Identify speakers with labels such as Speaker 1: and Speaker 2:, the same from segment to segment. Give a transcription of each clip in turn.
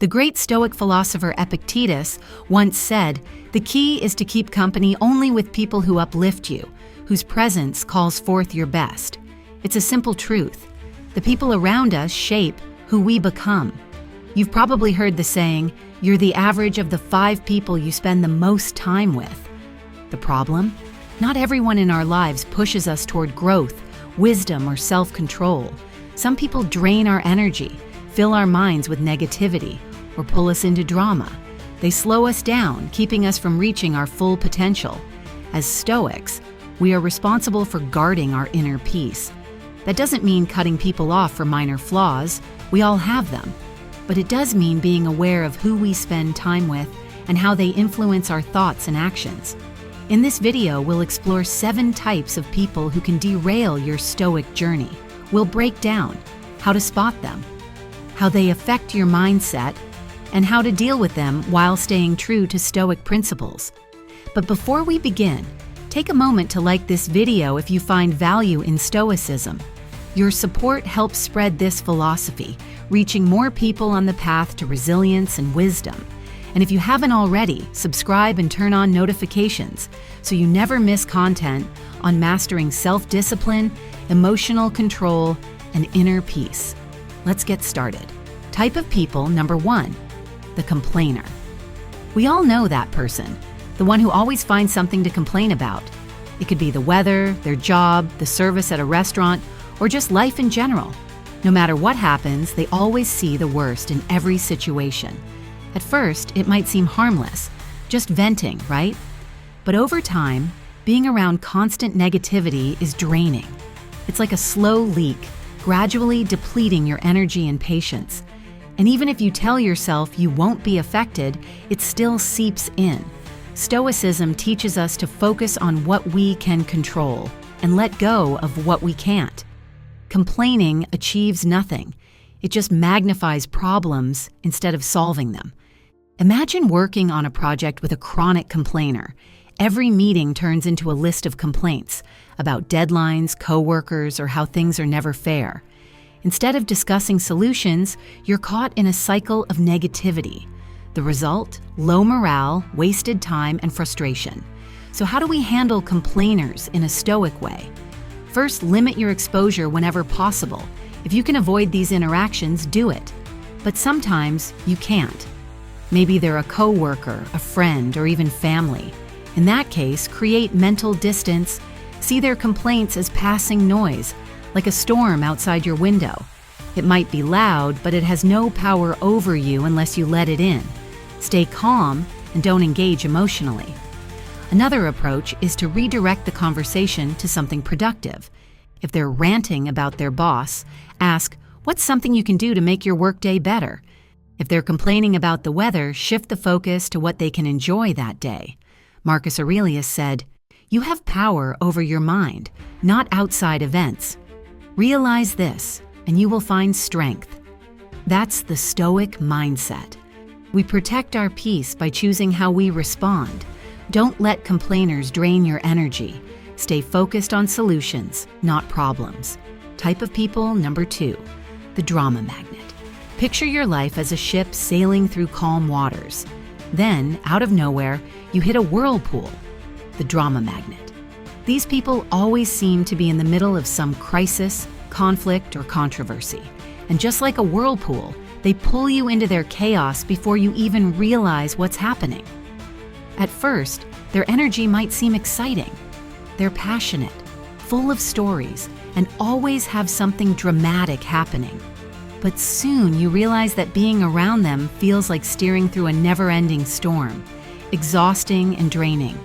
Speaker 1: The great Stoic philosopher Epictetus once said, "The key is to keep company only with people who uplift you, whose presence calls forth your best." It's a simple truth. The people around us shape who we become. You've probably heard the saying, "You're the average of the 5 people you spend the most time with." The problem? Not everyone in our lives pushes us toward growth, wisdom, or self-control. Some people drain our energy, fill our minds with negativity, or pull us into drama. They slow us down, keeping us from reaching our full potential. As Stoics, we are responsible for guarding our inner peace. That doesn't mean cutting people off for minor flaws. We all have them. But it does mean being aware of who we spend time with and how they influence our thoughts and actions. In this video, we'll explore 7 types of people who can derail your Stoic journey. We'll break down how to spot them, how they affect your mindset, and how to deal with them while staying true to Stoic principles. But before we begin, take a moment to like this video if you find value in Stoicism. Your support helps spread this philosophy, reaching more people on the path to resilience and wisdom. And if you haven't already, subscribe and turn on notifications so you never miss content on mastering self-discipline, emotional control, and inner peace. Let's get started. Type of people number 1, the complainer. We all know that person, the one who always finds something to complain about. It could be the weather, their job, the service at a restaurant, or just life in general. No matter what happens, they always see the worst in every situation. At first, it might seem harmless, just venting, right? But over time, being around constant negativity is draining. It's like a slow leak, gradually depleting your energy and patience. And even if you tell yourself you won't be affected, it still seeps in. Stoicism teaches us to focus on what we can control and let go of what we can't. Complaining achieves nothing. It just magnifies problems instead of solving them. Imagine working on a project with a chronic complainer. Every meeting turns into a list of complaints about deadlines, coworkers, or how things are never fair. Instead of discussing solutions, you're caught in a cycle of negativity. The result? Low morale, wasted time, and frustration. So how do we handle complainers in a Stoic way? First, limit your exposure whenever possible. If you can avoid these interactions, do it. But sometimes you can't. Maybe they're a coworker, a friend, or even family. In that case, create mental distance. See their complaints as passing noise, like a storm outside your window. It might be loud, but it has no power over you unless you let it in. Stay calm and don't engage emotionally. Another approach is to redirect the conversation to something productive. If they're ranting about their boss, ask, "What's something you can do to make your workday better?" If they're complaining about the weather, shift the focus to what they can enjoy that day. Marcus Aurelius said, "You have power over your mind, not outside events." Realize this, and you will find strength. That's the Stoic mindset. We protect our peace by choosing how we respond. Don't let complainers drain your energy. Stay focused on solutions, not problems. Type of people number 2, the drama magnet. Picture your life as a ship sailing through calm waters. Then, out of nowhere, you hit a whirlpool, the drama magnet. These people always seem to be in the middle of some crisis, conflict, or controversy. And just like a whirlpool, they pull you into their chaos before you even realize what's happening. At first, their energy might seem exciting. They're passionate, full of stories, and always have something dramatic happening. But soon you realize that being around them feels like steering through a never-ending storm, exhausting and draining.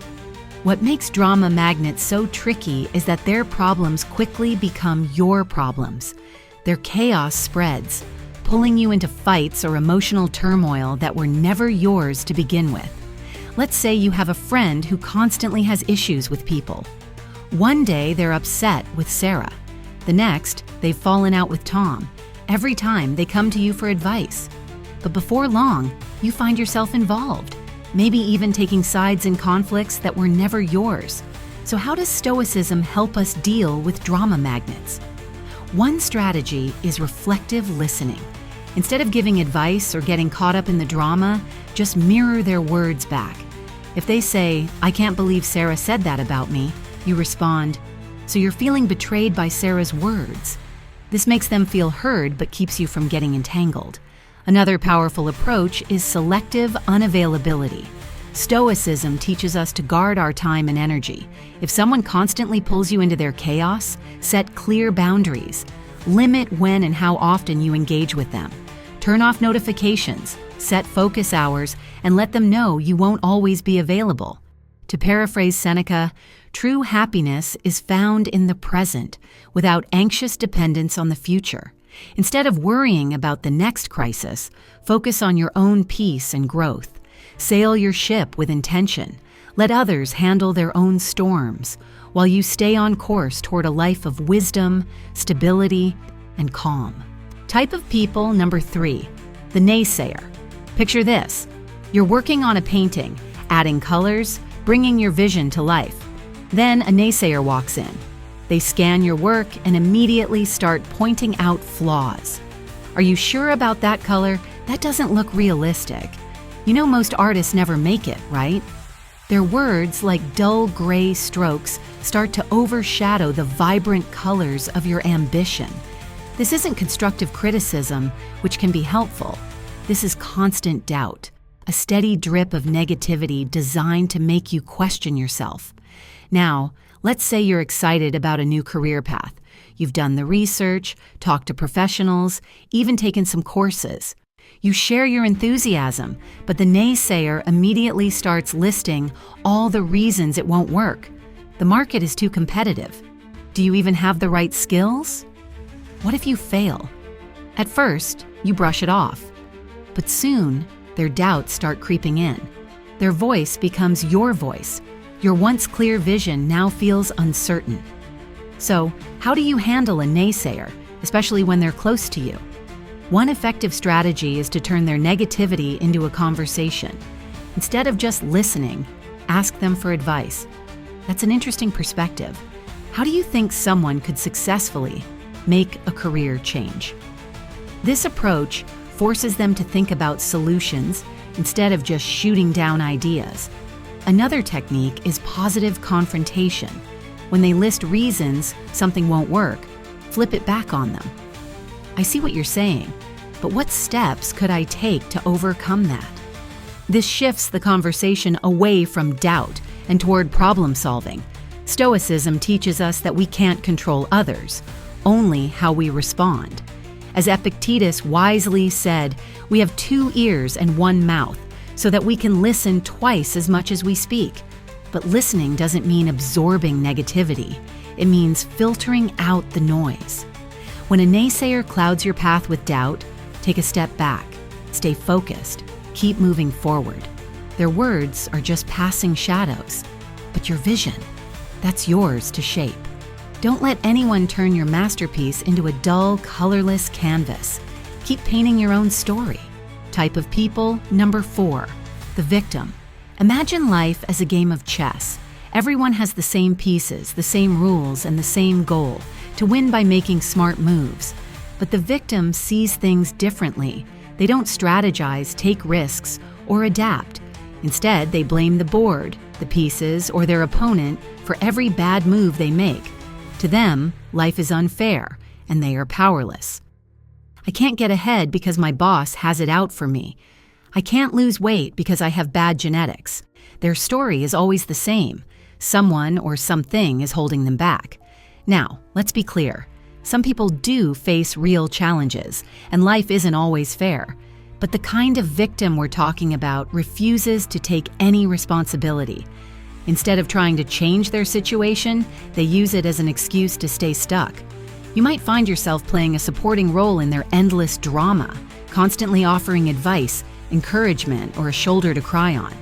Speaker 1: What makes drama magnets so tricky is that their problems quickly become your problems. Their chaos spreads, pulling you into fights or emotional turmoil that were never yours to begin with. Let's say you have a friend who constantly has issues with people. One day they're upset with Sarah. The next, they've fallen out with Tom. Every time they come to you for advice. But before long, you find yourself involved, maybe even taking sides in conflicts that were never yours. So how does Stoicism help us deal with drama magnets? One strategy is reflective listening. Instead of giving advice or getting caught up in the drama, just mirror their words back. If they say, "I can't believe Sarah said that about me," you respond, "So you're feeling betrayed by Sarah's words." This makes them feel heard but keeps you from getting entangled. Another powerful approach is selective unavailability. Stoicism teaches us to guard our time and energy. If someone constantly pulls you into their chaos, set clear boundaries. Limit when and how often you engage with them. Turn off notifications, set focus hours, and let them know you won't always be available. To paraphrase Seneca, true happiness is found in the present, without anxious dependence on the future. Instead of worrying about the next crisis, focus on your own peace and growth. Sail your ship with intention. Let others handle their own storms, while you stay on course toward a life of wisdom, stability, and calm. Type of people number 3, the naysayer. Picture this. You're working on a painting, adding colors, bringing your vision to life. Then a naysayer walks in. They scan your work and immediately start pointing out flaws. Are you sure about that color? That doesn't look realistic. You know most artists never make it, right? Their words, like dull gray strokes, start to overshadow the vibrant colors of your ambition. This isn't constructive criticism, which can be helpful. This is constant doubt, a steady drip of negativity designed to make you question yourself. Now, let's say you're excited about a new career path. You've done the research, talked to professionals, even taken some courses. You share your enthusiasm, but the naysayer immediately starts listing all the reasons it won't work. The market is too competitive. Do you even have the right skills? What if you fail? At first, you brush it off, but soon their doubts start creeping in. Their voice becomes your voice. Your once clear vision now feels uncertain. So, how do you handle a naysayer, especially when they're close to you? One effective strategy is to turn their negativity into a conversation. Instead of just listening, ask them for advice. That's an interesting perspective. How do you think someone could successfully make a career change? This approach forces them to think about solutions instead of just shooting down ideas. Another technique is positive confrontation. When they list reasons something won't work, flip it back on them. I see what you're saying, but what steps could I take to overcome that? This shifts the conversation away from doubt and toward problem solving. Stoicism teaches us that we can't control others, only how we respond. As Epictetus wisely said, we have 2 ears and 1 mouth, so that we can listen twice as much as we speak. But listening doesn't mean absorbing negativity. It means filtering out the noise. When a naysayer clouds your path with doubt, take a step back, stay focused, keep moving forward. Their words are just passing shadows, but your vision, that's yours to shape. Don't let anyone turn your masterpiece into a dull, colorless canvas. Keep painting your own story. Type of people number 4, the victim. Imagine life as a game of chess. Everyone has the same pieces, the same rules, and the same goal: to win by making smart moves. But the victim sees things differently. They don't strategize, take risks, or adapt. Instead, they blame the board, the pieces, or their opponent for every bad move they make. To them, life is unfair, and they are powerless. I can't get ahead because my boss has it out for me. I can't lose weight because I have bad genetics. Their story is always the same. Someone or something is holding them back. Now, let's be clear. Some people do face real challenges, and life isn't always fair. But the kind of victim we're talking about refuses to take any responsibility. Instead of trying to change their situation, they use it as an excuse to stay stuck. You might find yourself playing a supporting role in their endless drama, constantly offering advice, encouragement, or a shoulder to cry on.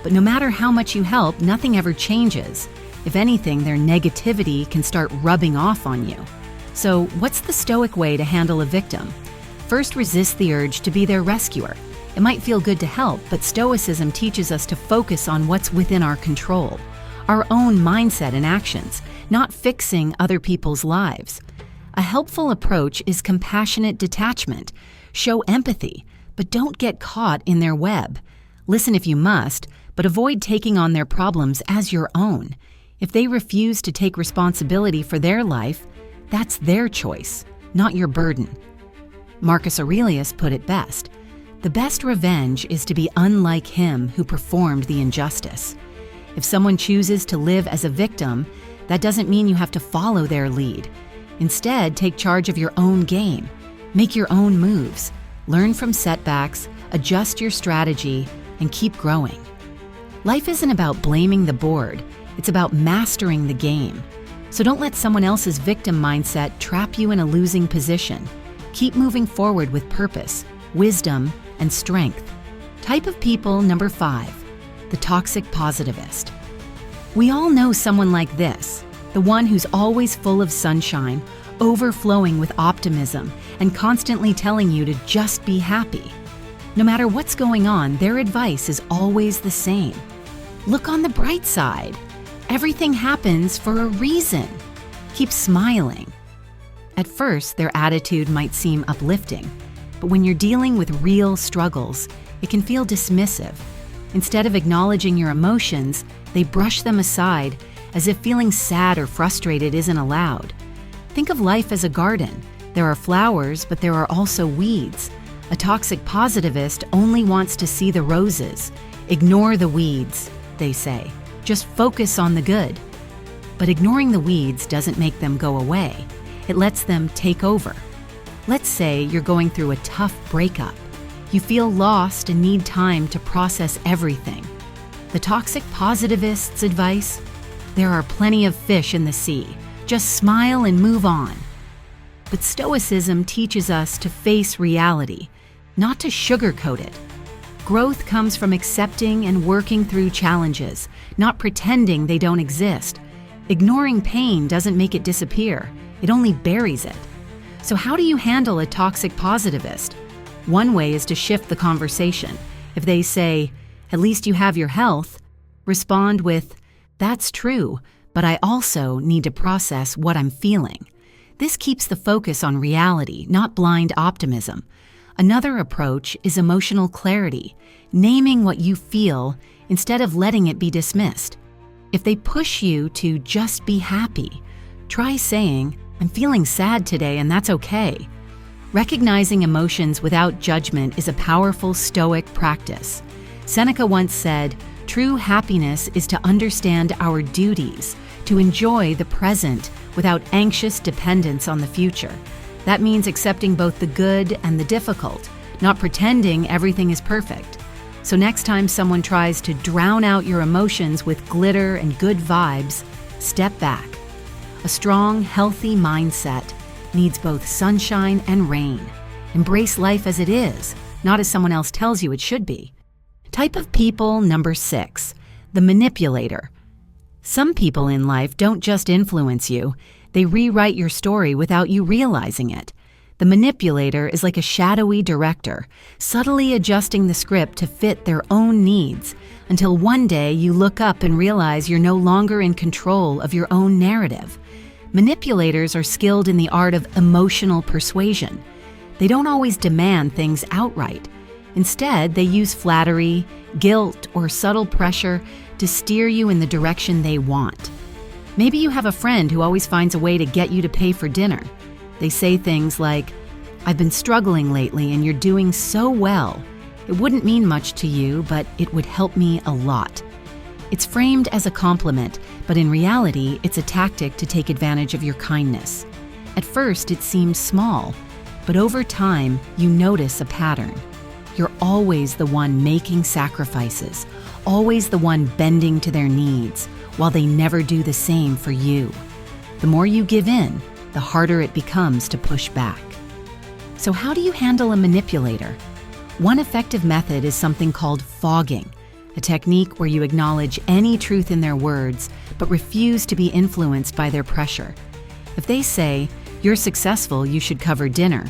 Speaker 1: But no matter how much you help, nothing ever changes. If anything, their negativity can start rubbing off on you. So, what's the Stoic way to handle a victim? First, resist the urge to be their rescuer. It might feel good to help, but Stoicism teaches us to focus on what's within our control, our own mindset and actions, not fixing other people's lives. A helpful approach is compassionate detachment. Show empathy, but don't get caught in their web. Listen if you must, but avoid taking on their problems as your own. If they refuse to take responsibility for their life, that's their choice, not your burden. Marcus Aurelius put it best: the best revenge is to be unlike him who performed the injustice. If someone chooses to live as a victim, that doesn't mean you have to follow their lead. Instead, take charge of your own game. Make your own moves. Learn from setbacks, adjust your strategy, and keep growing. Life isn't about blaming the board, it's about mastering the game. So don't let someone else's victim mindset trap you in a losing position. Keep moving forward with purpose, wisdom, and strength. Type of people number 5, the toxic positivist. We all know someone like this, the one who's always full of sunshine, overflowing with optimism, and constantly telling you to just be happy. No matter what's going on, their advice is always the same. Look on the bright side. Everything happens for a reason. Keep smiling. At first, their attitude might seem uplifting, but when you're dealing with real struggles, it can feel dismissive. Instead of acknowledging your emotions, they brush them aside as if feeling sad or frustrated isn't allowed. Think of life as a garden. There are flowers, but there are also weeds. A toxic positivist only wants to see the roses. Ignore the weeds, they say. Just focus on the good. But ignoring the weeds doesn't make them go away. It lets them take over. Let's say you're going through a tough breakup. You feel lost and need time to process everything. The toxic positivist's advice? There are plenty of fish in the sea. Just smile and move on. But Stoicism teaches us to face reality, not to sugarcoat it. Growth comes from accepting and working through challenges, not pretending they don't exist. Ignoring pain doesn't make it disappear. It only buries it. So how do you handle a toxic positivist? One way is to shift the conversation. If they say, "At least you have your health," respond with, "That's true, but I also need to process what I'm feeling." This keeps the focus on reality, not blind optimism. Another approach is emotional clarity, naming what you feel instead of letting it be dismissed. If they push you to just be happy, try saying, "I'm feeling sad today and that's okay." Recognizing emotions without judgment is a powerful Stoic practice. Seneca once said, "True happiness is to understand our duties, to enjoy the present without anxious dependence on the future." That means accepting both the good and the difficult, not pretending everything is perfect. So next time someone tries to drown out your emotions with glitter and good vibes, step back. A strong, healthy mindset needs both sunshine and rain. Embrace life as it is, not as someone else tells you it should be. Type of people number 6, the manipulator. Some people in life don't just influence you, they rewrite your story without you realizing it. The manipulator is like a shadowy director, subtly adjusting the script to fit their own needs, until one day you look up and realize you're no longer in control of your own narrative. Manipulators are skilled in the art of emotional persuasion. They don't always demand things outright. Instead, they use flattery, guilt, or subtle pressure to steer you in the direction they want. Maybe you have a friend who always finds a way to get you to pay for dinner. They say things like, "I've been struggling lately and you're doing so well. It wouldn't mean much to you, but it would help me a lot." It's framed as a compliment, but in reality, it's a tactic to take advantage of your kindness. At first, it seems small, but over time, you notice a pattern. You're always the one making sacrifices, always the one bending to their needs, while they never do the same for you. The more you give in, the harder it becomes to push back. So how do you handle a manipulator? One effective method is something called fogging, a technique where you acknowledge any truth in their words, but refuse to be influenced by their pressure. If they say, "You're successful, you should cover dinner,"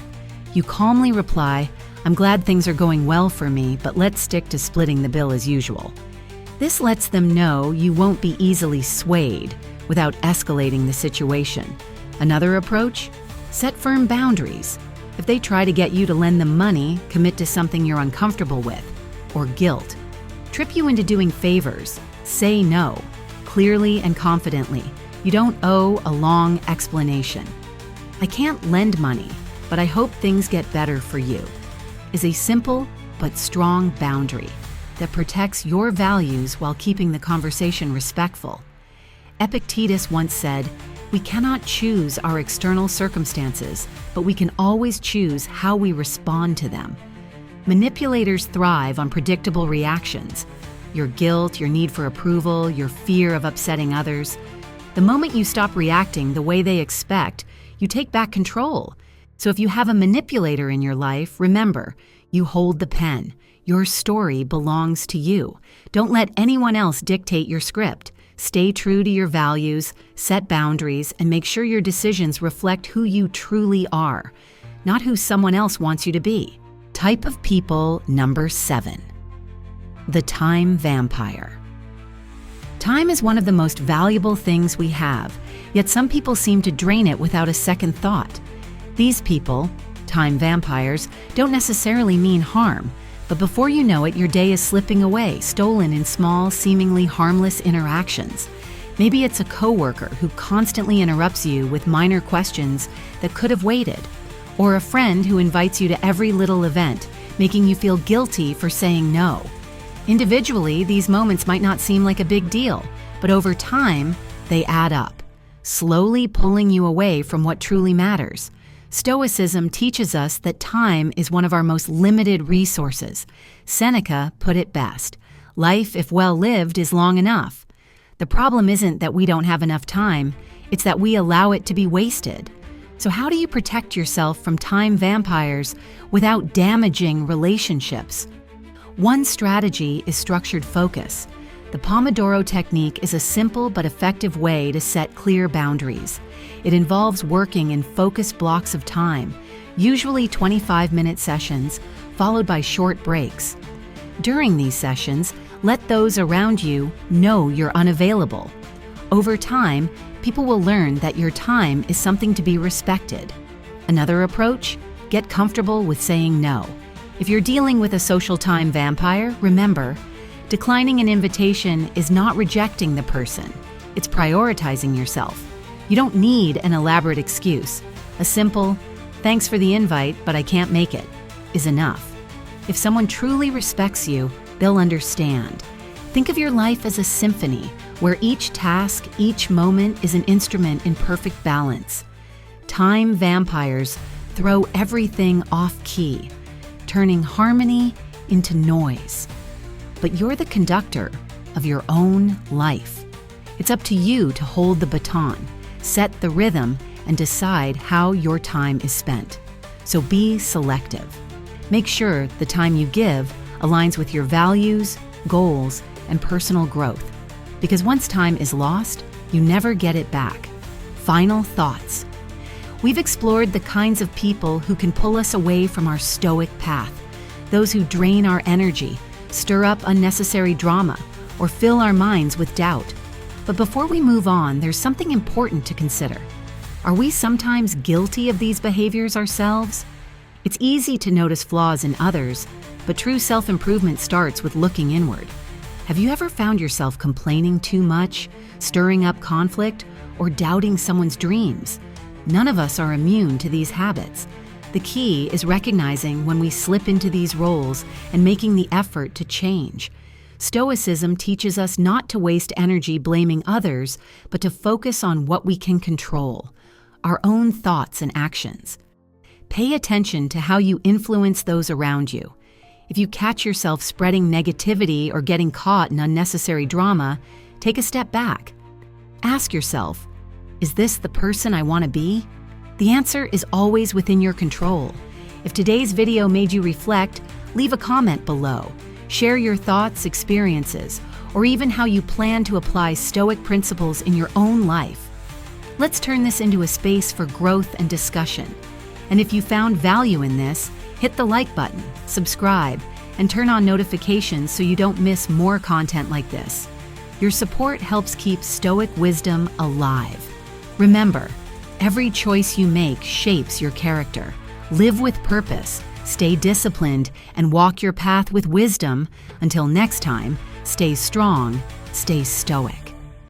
Speaker 1: you calmly reply, "I'm glad things are going well for me, but let's stick to splitting the bill as usual." This lets them know you won't be easily swayed without escalating the situation. Another approach? Set firm boundaries. If they try to get you to lend them money, commit to something you're uncomfortable with, or guilt, trip you into doing favors, say no, clearly and confidently. You don't owe a long explanation. "I can't lend money, but I hope things get better for you," is a simple but strong boundary that protects your values while keeping the conversation respectful. Epictetus once said, "We cannot choose our external circumstances, but we can always choose how we respond to them." Manipulators thrive on predictable reactions. Your guilt, your need for approval, your fear of upsetting others. The moment you stop reacting the way they expect, you take back control. So if you have a manipulator in your life, remember, you hold the pen. Your story belongs to you. Don't let anyone else dictate your script. Stay true to your values, set boundaries, and make sure your decisions reflect who you truly are, not who someone else wants you to be. Type of people number 7. The time vampire. Time is one of the most valuable things we have, yet some people seem to drain it without a second thought. These people, time vampires, don't necessarily mean harm, but before you know it, your day is slipping away, stolen in small, seemingly harmless interactions. Maybe it's a coworker who constantly interrupts you with minor questions that could have waited, or a friend who invites you to every little event, making you feel guilty for saying no. Individually, these moments might not seem like a big deal, but over time, they add up, slowly pulling you away from what truly matters. Stoicism teaches us that time is one of our most limited resources. Seneca put it best, "Life, if well lived, is long enough." The problem isn't that we don't have enough time, it's that we allow it to be wasted. So how do you protect yourself from time vampires without damaging relationships? One strategy is structured focus. The Pomodoro technique is a simple but effective way to set clear boundaries. It involves working in focused blocks of time, usually 25-minute sessions, followed by short breaks. During these sessions, let those around you know you're unavailable. Over time, people will learn that your time is something to be respected. Another approach? Get comfortable with saying no. If you're dealing with a social time vampire, remember, declining an invitation is not rejecting the person. It's prioritizing yourself. You don't need an elaborate excuse. A simple, "Thanks for the invite, but I can't make it," is enough. If someone truly respects you, they'll understand. Think of your life as a symphony, where each task, each moment is an instrument in perfect balance. Time vampires throw everything off key, turning harmony into noise. But you're the conductor of your own life. It's up to you to hold the baton, set the rhythm, and decide how your time is spent. So be selective. Make sure the time you give aligns with your values, goals, and personal growth. Because once time is lost, you never get it back. Final thoughts. We've explored the kinds of people who can pull us away from our stoic path, those who drain our energy, stir up unnecessary drama, or fill our minds with doubt. But before we move on, there's something important to consider. Are we sometimes guilty of these behaviors ourselves? It's easy to notice flaws in others, but true self-improvement starts with looking inward. Have you ever found yourself complaining too much, stirring up conflict, or doubting someone's dreams? None of us are immune to these habits. The key is recognizing when we slip into these roles and making the effort to change. Stoicism teaches us not to waste energy blaming others, but to focus on what we can control, our own thoughts and actions. Pay attention to how you influence those around you. If you catch yourself spreading negativity or getting caught in unnecessary drama, take a step back. Ask yourself, is this the person I want to be? The answer is always within your control. If today's video made you reflect, leave a comment below. Share your thoughts, experiences, or even how you plan to apply Stoic principles in your own life. Let's turn this into a space for growth and discussion. And if you found value in this, hit the like button, subscribe, and turn on notifications so you don't miss more content like this. Your support helps keep Stoic wisdom alive. Remember, every choice you make shapes your character. Live with purpose, stay disciplined, and walk your path with wisdom. Until next time, stay strong, stay stoic.